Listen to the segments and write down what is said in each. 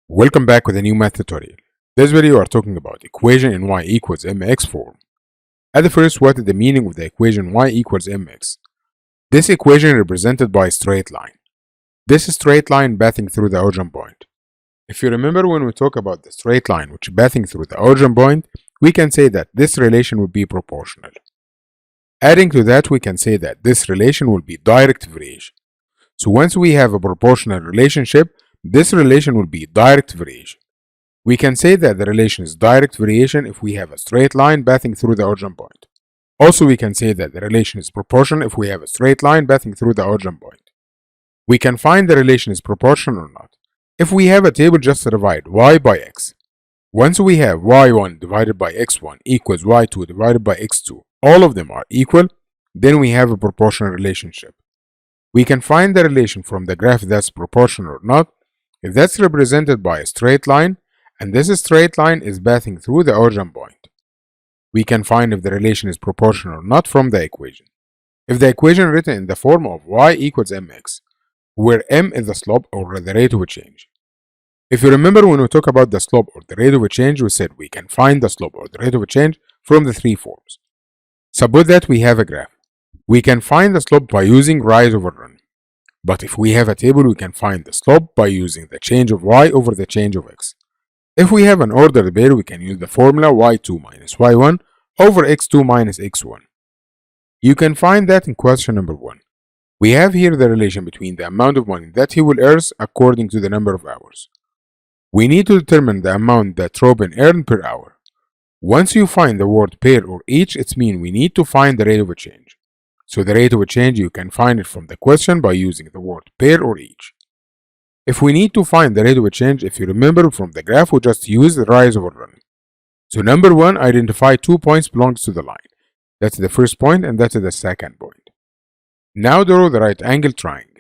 Welcome back with a new math tutorial. This video we are talking about equation in y equals mx form. At the first, what is the meaning of the equation y equals mx? This equation represented by a straight line. This straight line passing through the origin point. If you remember when we talk about the straight line which is passing through the origin point, we can say that this relation will be proportional. Adding to that, we can say that this relation will be direct variation. So once we have a proportional relationship, this relation will be direct variation. We can say that the relation is direct variation if we have a straight line passing through the origin point. Also, we can say that the relation is proportional if we have a straight line passing through the origin point. We can find the relation is proportional or not if we have a table just divide y by x. Once we have y1 divided by x1 equals y2 divided by x2, all of them are equal, then we have a proportional relationship. We can find the relation from the graph that's proportional or not if that's represented by a straight line and this straight line is passing through the origin point. We can find if the relation is proportional or not from the equation. If the equation written in the form of y equals mx, where m is the slope or the rate of change. If you remember when we talk about the slope or the rate of change, we said we can find the slope or the rate of change from the three forms. Suppose that we have a graph. We can find the slope by using rise over run. But if we have a table, we can find the slope by using the change of y over the change of x. If we have an ordered pair, we can use the formula y2 minus y1 over x2 minus x1. You can find that in question number 1. We have here the relation between the amount of money that he will earn according to the number of hours. We need to determine the amount that Robin earned per hour. Once you find the word pair or each, it means we need to find the rate of change. So the rate of change, you can find it from the question by using the word pair or each. If we need to find the rate of change, if you remember from the graph, we just use the rise over run. So number 1, identify 2 points belongs to the line. That's the first point and that's the second point. Now draw the right angle triangle.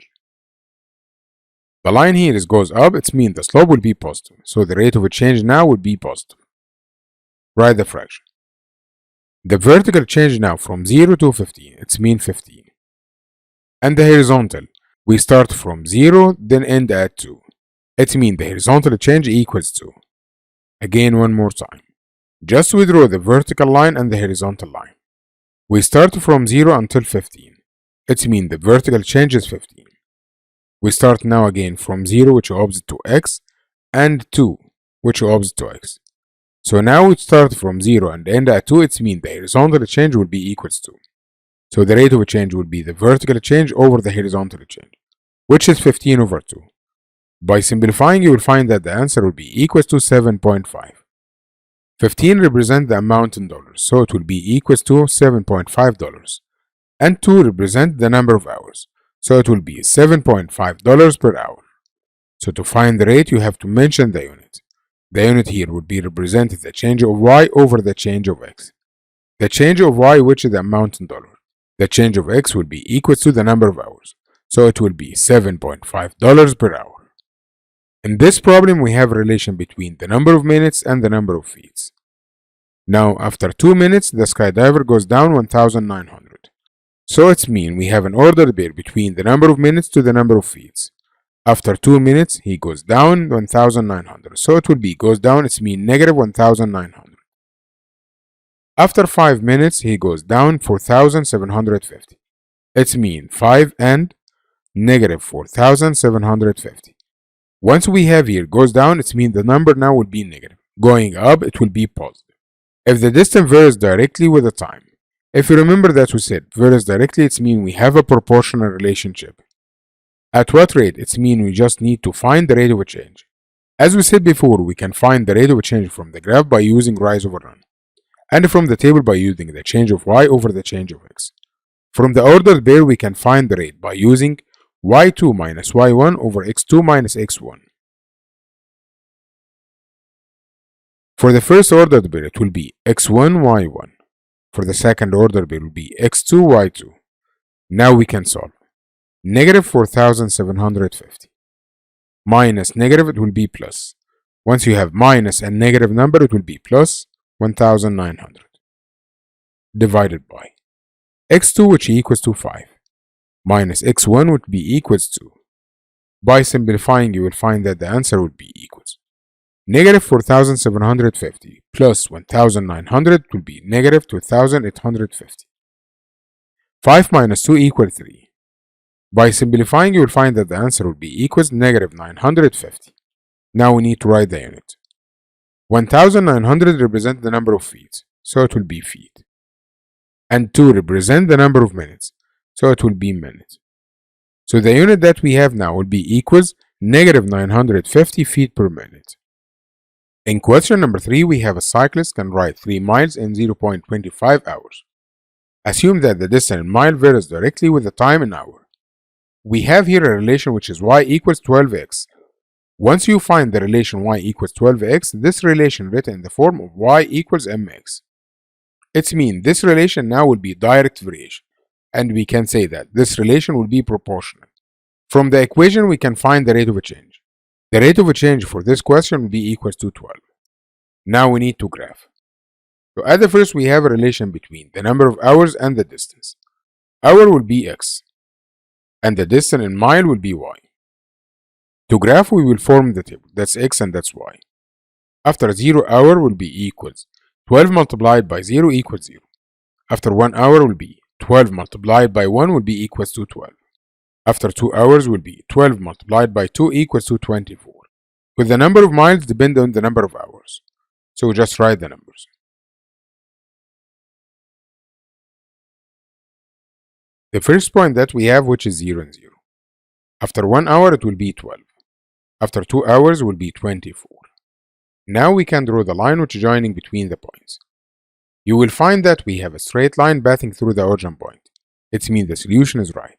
The line here goes up, it means the slope will be positive. So the rate of change now will be positive. Write the fraction. The vertical change now from 0 to 15, it means 15. And the horizontal, we start from 0, then end at 2. It means the horizontal change equals 2. Again, one more time. Just we draw the vertical line and the horizontal line. We start from 0 until 15. It means the vertical change is 15. We start now again from 0, which is opposite to x, and 2, which is opposite to x. So now we start from 0 and end at 2, it means the horizontal change will be equals to. So the rate of change will be the vertical change over the horizontal change, which is 15 over 2. By simplifying, you will find that the answer will be equals to 7.5. 15 represents the amount in dollars, so it will be equals to $7.5. And 2 represents the number of hours, so it will be $7.5 per hour. So to find the rate, you have to mention the unit. The unit here would be represented the change of y over the change of x. The change of y, which is the amount in dollars. The change of x will be equal to the number of hours. So it will be $7.5 per hour. In this problem, we have a relation between the number of minutes and the number of feet. Now, after 2 minutes, the skydiver goes down 1,900. So it means we have an ordered pair between the number of minutes to the number of feet. After 2 minutes, he goes down 1,900. So it will be goes down, it means negative 1,900. After 5 minutes, he goes down 4,750. It means 5 and negative 4,750. Once we have here goes down, it means the number now will be negative. Going up, it will be positive. If the distance varies directly with the time, if you remember that we said varies directly, it means we have a proportional relationship. At what rate? It means we just need to find the rate of change. As we said before, we can find the rate of change from the graph by using rise over run, and from the table by using the change of y over the change of x. From the ordered pair, we can find the rate by using y2 minus y1 over x2 minus x1. For the first ordered pair, it will be x1, y1. For the second ordered pair, it will be x2, y2. Now we can solve. Negative 4,750 minus negative, it will be plus. Once you have minus and negative number, it will be plus 1,900 divided by x2, which equals to 5, minus x1 would be equals to. By simplifying, you will find that the answer would be equals Negative 4,750 plus 1,900 will be negative 2,850. 5 minus 2 equals 3. By simplifying, you will find that the answer will be equals negative 950. Now we need to write the unit. 1,900 represent the number of feet, so it will be feet. And 2 represent the number of minutes, so it will be minutes. So the unit that we have now will be equals negative 950 feet per minute. In question number 3, we have a cyclist can ride 3 miles in 0.25 hours. Assume that the distance in mile varies directly with the time in hour. We have here a relation which is y equals 12x. Once you find the relation y equals 12x, this relation written in the form of y equals mx. It means this relation now will be direct variation, and we can say that this relation will be proportional. From the equation, we can find the rate of a change. The rate of a change for this question will be equals to 12. Now we need to graph. So at the first, we have a relation between the number of hours and the distance. Hour will be x, and the distance in mile will be y. To graph, we will form the table. That's x and that's y. After 0 hour will be equals 12 multiplied by 0 equals 0. After 1 hour will be 12 multiplied by 1 will be equals to 12. After 2 hours will be 12 multiplied by 2 equals to 24. With the number of miles depend on the number of hours. So just write the numbers. The first point that we have, which is 0 and 0. After 1 hour it will be 12. After 2 hours will be 24. Now we can draw the line which is joining between the points. You will find that we have a straight line passing through the origin point. It means the solution is right.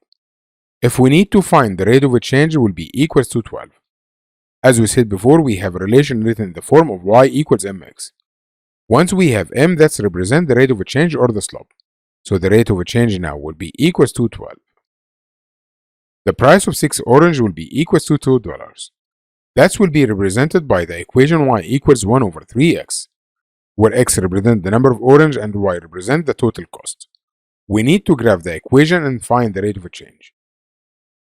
If we need to find the rate of a change, it will be equals to 12. As we said before, we have a relation written in the form of y equals mx. Once we have m, that's represent the rate of a change or the slope. So the rate of a change now will be equals to 12. The price of 6 orange will be equals to $2. That will be represented by the equation y equals 1 over 3x, where x represents the number of orange and y represent the total cost. We need to graph the equation and find the rate of a change.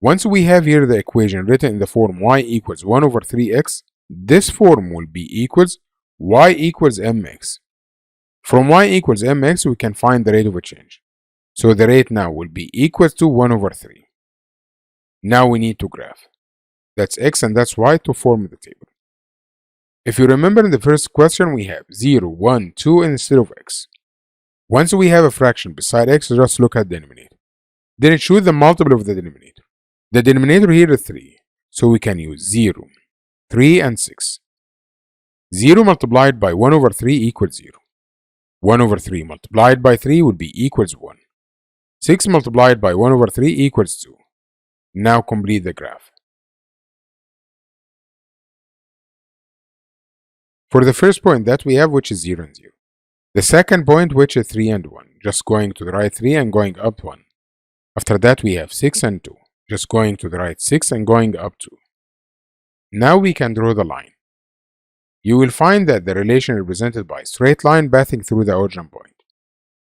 Once we have here the equation written in the form y equals 1 over 3x, this form will be equals y equals mx. From y equals mx, we can find the rate of a change. So the rate now will be equals to 1 over 3. Now we need to graph. That's x and that's y to form the table. If you remember in the first question, we have 0, 1, 2 instead of x. Once we have a fraction beside x, just look at the denominator. Then choose the multiple of the denominator. The denominator here is 3, so we can use 0, 3 and 6. 0 multiplied by 1 over 3 equals 0. 1 over 3 multiplied by 3 would be equals 1. 6 multiplied by 1 over 3 equals 2. Now complete the graph. For the first point that we have, which is 0 and 0. The second point, which is 3 and 1, just going to the right 3 and going up 1. After that we have 6 and 2, just going to the right 6 and going up 2. Now we can draw the line. You will find that the relation represented by a straight line passing through the origin point.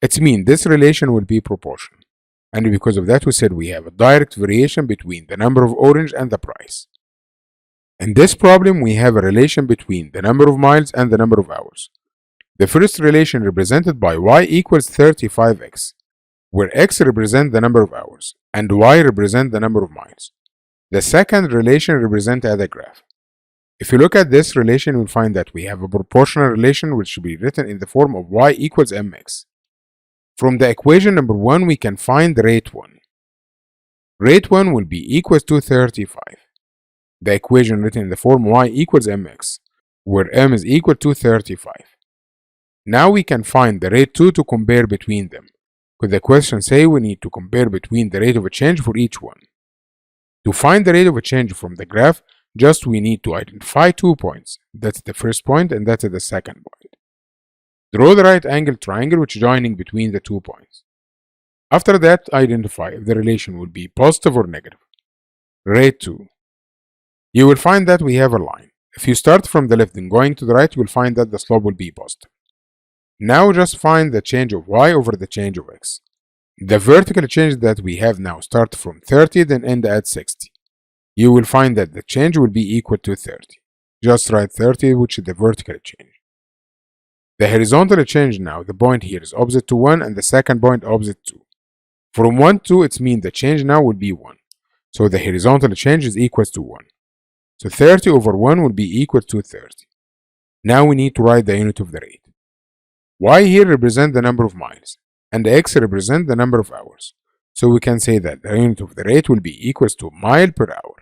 It means this relation will be proportional. And because of that, we said we have a direct variation between the number of orange and the price. In this problem, we have a relation between the number of miles and the number of hours. The first relation represented by y equals 35x, where x represents the number of hours and y represents the number of miles. The second relation represents as a graph. If you look at this relation, you'll find that we have a proportional relation which should be written in the form of y equals mx. From the equation number 1, we can find rate 1. Rate 1 will be equals to 35. The equation written in the form y equals mx, where m is equal to 35. Now we can find the rate 2 to compare between them, because the question says we need to compare between the rate of a change for each one. To find the rate of a change from the graph, just we need to identify 2 points. That's the first point and that's the second point. Draw the right angle triangle which is joining between the 2 points. After that, identify if the relation will be positive or negative. Rate 2. You will find that we have a line. If you start from the left and going to the right, you will find that the slope will be positive. Now just find the change of y over the change of x. The vertical change that we have now start from 30 then end at 60. You will find that the change will be equal to 30. just write 30, which is the vertical change. The horizontal change now, the point here is opposite to 1 and the second point opposite to 2. From 1 to, it means the change now will be 1. So the horizontal change is equals to 1. So 30 over 1 will be equal to 30. Now we need to write the unit of the rate. Y here represents the number of miles, and X represents the number of hours. So we can say that the unit of the rate will be equals to mile per hour.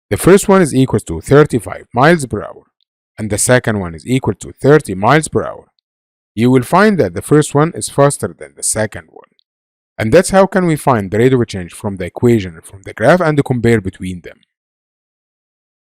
The first one is equals to 35 miles per hour, and the second one is equal to 30 miles per hour. You will find that the first one is faster than the second one. And that's how can we find the rate of change from the equation and from the graph and compare between them.